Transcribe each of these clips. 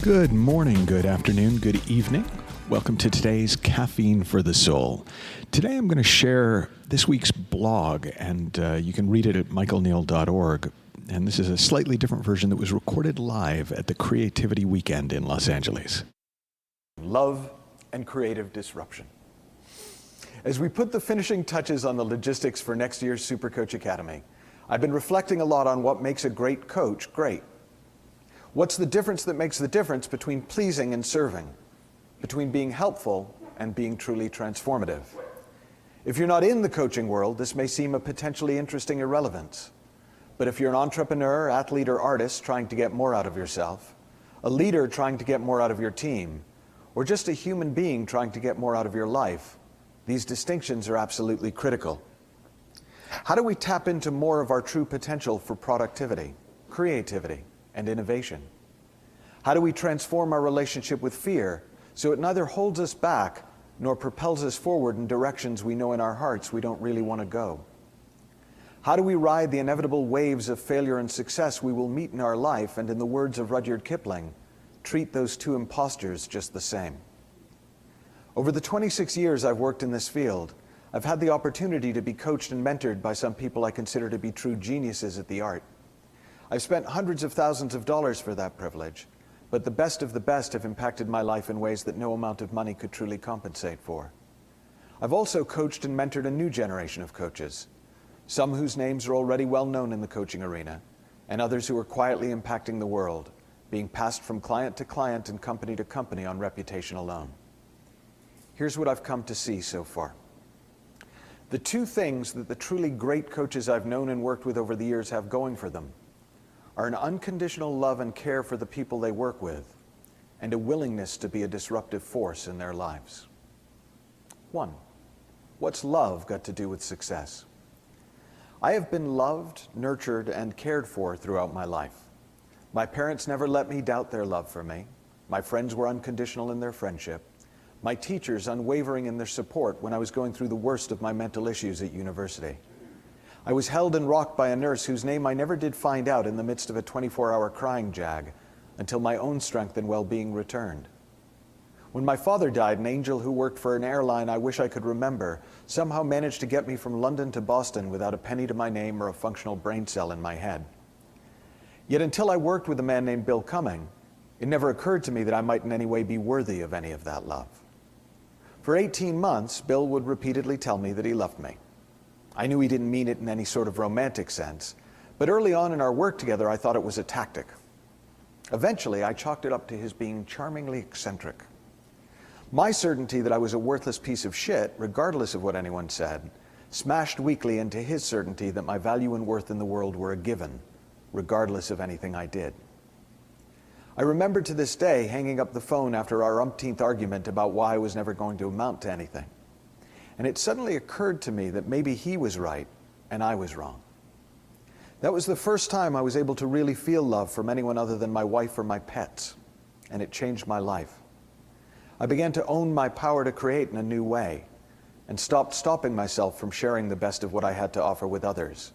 Good morning, good afternoon, good evening. Welcome to today's Caffeine for the Soul. Today I'm going to share this week's blog, and you can read it at michaelneill.org. And this is a slightly different version that was recorded live at the Creativity Weekend in Los Angeles. Love and creative disruption. As we put the finishing touches on the logistics for next year's Supercoach Academy, I've been reflecting a lot on what makes a great coach great. What's the difference that makes the difference between pleasing and serving, between being helpful and being truly transformative? If you're not in the coaching world, this may seem a potentially interesting irrelevance. But if you're an entrepreneur, athlete, or artist trying to get more out of yourself, a leader trying to get more out of your team, or just a human being trying to get more out of your life, these distinctions are absolutely critical. How do we tap into more of our true potential for productivity, creativity, and innovation? How do we transform our relationship with fear so it neither holds us back nor propels us forward in directions we know in our hearts we don't really want to go? How do we ride the inevitable waves of failure and success we will meet in our life and, in the words of Rudyard Kipling, treat those two imposters just the same? Over the 26 years I've worked in this field, I've had the opportunity to be coached and mentored by some people I consider to be true geniuses at the art. I've spent hundreds of thousands of dollars for that privilege, but the best of the best have impacted my life in ways that no amount of money could truly compensate for. I've also coached and mentored a new generation of coaches, some whose names are already well known in the coaching arena, and others who are quietly impacting the world, being passed from client to client and company to company on reputation alone. Here's what I've come to see so far. The two things that the truly great coaches I've known and worked with over the years have going for them are an unconditional love and care for the people they work with, and a willingness to be a disruptive force in their lives. 1. What's love got to do with success? I have been loved, nurtured, and cared for throughout my life. My parents never let me doubt their love for me. My friends were unconditional in their friendship. My teachers unwavering in their support when I was going through the worst of my mental issues at university. I was held and rocked by a nurse whose name I never did find out in the midst of a 24-hour crying jag until my own strength and well-being returned. When my father died, an angel who worked for an airline I wish I could remember somehow managed to get me from London to Boston without a penny to my name or a functional brain cell in my head. Yet until I worked with a man named Bill Cumming, it never occurred to me that I might in any way be worthy of any of that love. For 18 months, Bill would repeatedly tell me that he loved me. I knew he didn't mean it in any sort of romantic sense, but early on in our work together, I thought it was a tactic. Eventually, I chalked it up to his being charmingly eccentric. My certainty that I was a worthless piece of shit, regardless of what anyone said, smashed weakly into his certainty that my value and worth in the world were a given, regardless of anything I did. I remember to this day hanging up the phone after our umpteenth argument about why I was never going to amount to anything. And it suddenly occurred to me that maybe he was right and I was wrong. That was the first time I was able to really feel love from anyone other than my wife or my pets, and it changed my life. I began to own my power to create in a new way and stopped stopping myself from sharing the best of what I had to offer with others.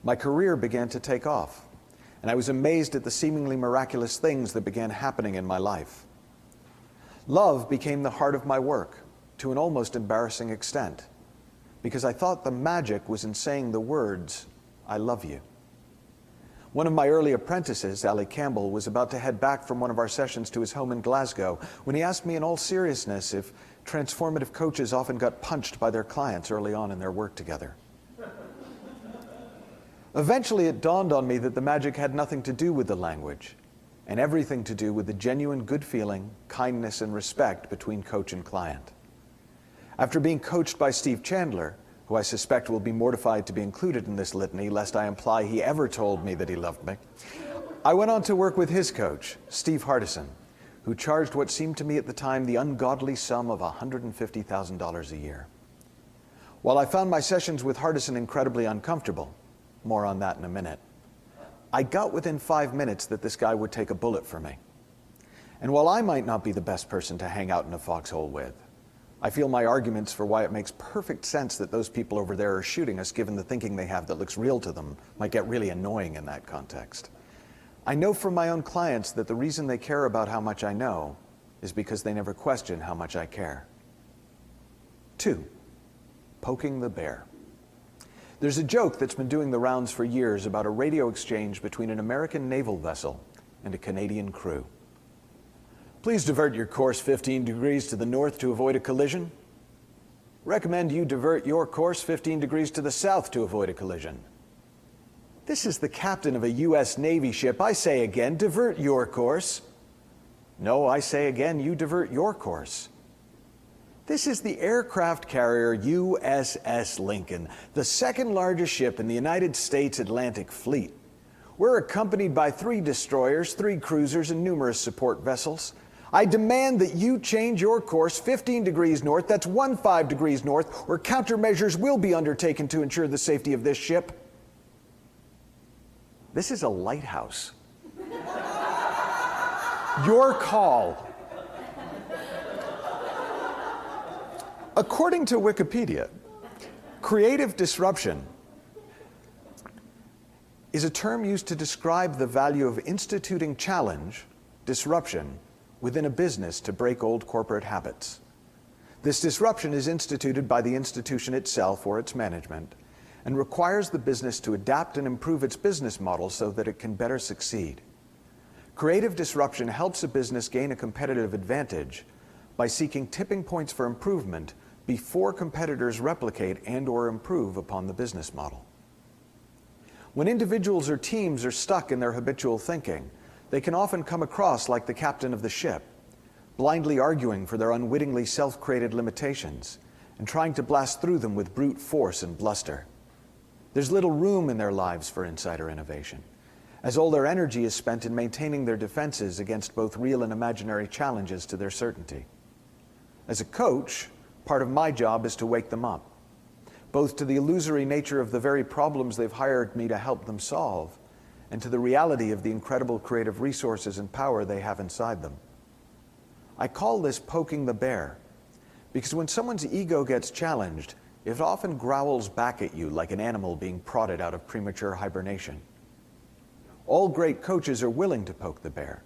My career began to take off, and I was amazed at the seemingly miraculous things that began happening in my life. Love became the heart of my work, to an almost embarrassing extent, because I thought the magic was in saying the words, "I love you." One of my early apprentices, Ali Campbell, was about to head back from one of our sessions to his home in Glasgow when he asked me in all seriousness if transformative coaches often got punched by their clients early on in their work together. Eventually, it dawned on me that the magic had nothing to do with the language, and everything to do with the genuine good feeling, kindness, and respect between coach and client. After being coached by Steve Chandler, who I suspect will be mortified to be included in this litany lest I imply he ever told me that he loved me, I went on to work with his coach, Steve Hardison, who charged what seemed to me at the time the ungodly sum of $150,000 a year. While I found my sessions with Hardison incredibly uncomfortable, more on that in a minute, I got within 5 minutes that this guy would take a bullet for me. And while I might not be the best person to hang out in a foxhole with, I feel my arguments for why it makes perfect sense that those people over there are shooting us, given the thinking they have that looks real to them, might get really annoying in that context. I know from my own clients that the reason they care about how much I know is because they never question how much I care. 2, poking the bear. There's a joke that's been doing the rounds for years about a radio exchange between an American naval vessel and a Canadian crew. Please divert your course 15 degrees to the north to avoid a collision. Recommend you divert your course 15 degrees to the south to avoid a collision. This is the captain of a U.S. Navy ship. I say again, divert your course. No, I say again, you divert your course. This is the aircraft carrier USS Lincoln, the second largest ship in the United States Atlantic Fleet. We're accompanied by 3 destroyers, 3 cruisers, and numerous support vessels. I demand that you change your course 15 degrees north, that's 15 degrees north, or countermeasures will be undertaken to ensure the safety of this ship. This is a lighthouse. Your call. According to Wikipedia, creative disruption is a term used to describe the value of instituting challenge, disruption, within a business to break old corporate habits. This disruption is instituted by the institution itself or its management and requires the business to adapt and improve its business model so that it can better succeed. Creative disruption helps a business gain a competitive advantage by seeking tipping points for improvement before competitors replicate and/or improve upon the business model. When individuals or teams are stuck in their habitual thinking, they can often come across like the captain of the ship, blindly arguing for their unwittingly self-created limitations and trying to blast through them with brute force and bluster. There's little room in their lives for insight or innovation, as all their energy is spent in maintaining their defenses against both real and imaginary challenges to their certainty. As a coach, part of my job is to wake them up, both to the illusory nature of the very problems they've hired me to help them solve, and to the reality of the incredible creative resources and power they have inside them. I call this poking the bear, because when someone's ego gets challenged, it often growls back at you like an animal being prodded out of premature hibernation. All great coaches are willing to poke the bear,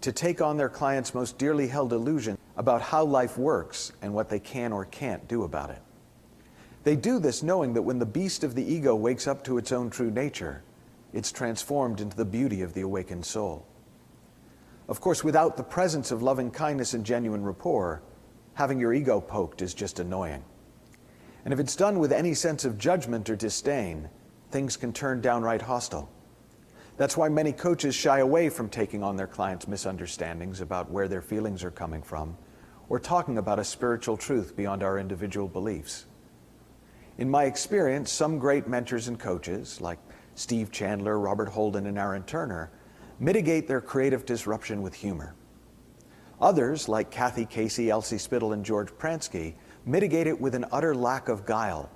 to take on their clients' most dearly held illusion about how life works and what they can or can't do about it. They do this knowing that when the beast of the ego wakes up to its own true nature, it's transformed into the beauty of the awakened soul. Of course, without the presence of loving kindness and genuine rapport, having your ego poked is just annoying. And if it's done with any sense of judgment or disdain, things can turn downright hostile. That's why many coaches shy away from taking on their clients' misunderstandings about where their feelings are coming from, or talking about a spiritual truth beyond our individual beliefs. In my experience, some great mentors and coaches, like Steve Chandler, Robert Holden, and Aaron Turner, mitigate their creative disruption with humor. Others, like Kathy Casey, Elsie Spittle, and George Pransky, mitigate it with an utter lack of guile,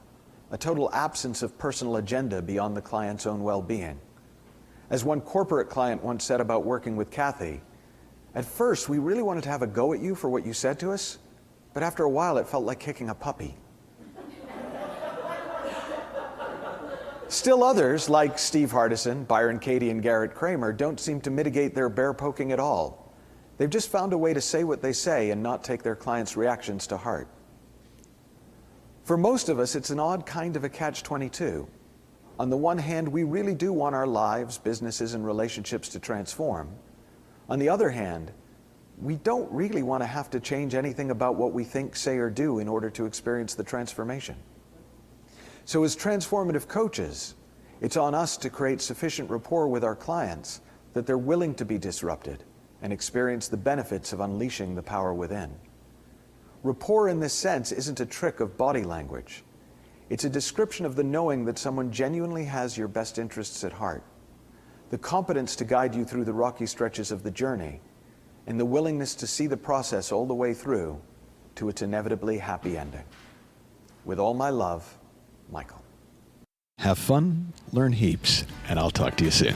a total absence of personal agenda beyond the client's own well-being. As one corporate client once said about working with Kathy, "At first, we really wanted to have a go at you for what you said to us, but after a while, it felt like kicking a puppy." Still others, like Steve Hardison, Byron Katie, and Garrett Kramer, don't seem to mitigate their bear poking at all. They've just found a way to say what they say and not take their clients' reactions to heart. For most of us, it's an odd kind of a catch-22. On the one hand, we really do want our lives, businesses, and relationships to transform. On the other hand, we don't really want to have to change anything about what we think, say, or do in order to experience the transformation. So as transformative coaches, it's on us to create sufficient rapport with our clients that they're willing to be disrupted and experience the benefits of unleashing the power within. Rapport in this sense isn't a trick of body language. It's a description of the knowing that someone genuinely has your best interests at heart, the competence to guide you through the rocky stretches of the journey, and the willingness to see the process all the way through to its inevitably happy ending. With all my love, Michael. Have fun, learn heaps, and I'll talk to you soon.